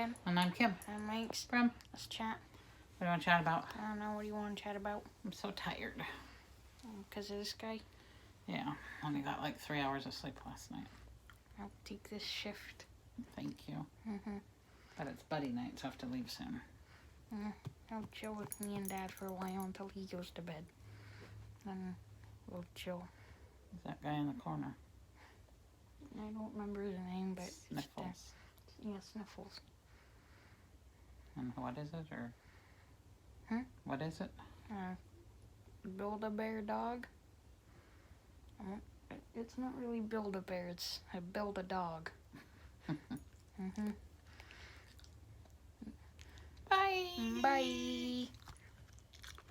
Jen. And I'm Kim. I'm Mike's. From? Let's chat. What do you want to chat about? I don't know. What do you want to chat about? I'm so tired. Because of this guy? Yeah, only got like 3 hours of sleep last night. I'll take this shift. Thank you. Mm-hmm. But it's buddy night, so I have to leave soon. I'll chill with me and Dad for a while until he goes to bed. Then we'll chill. Is that guy in the corner? I don't remember his name, but... Sniffles. Yeah, Sniffles. And what is it, or? What is it? Build-A-Bear dog. It's not really Build-A-Bear, it's a Build-A-Dog. Bye! Bye!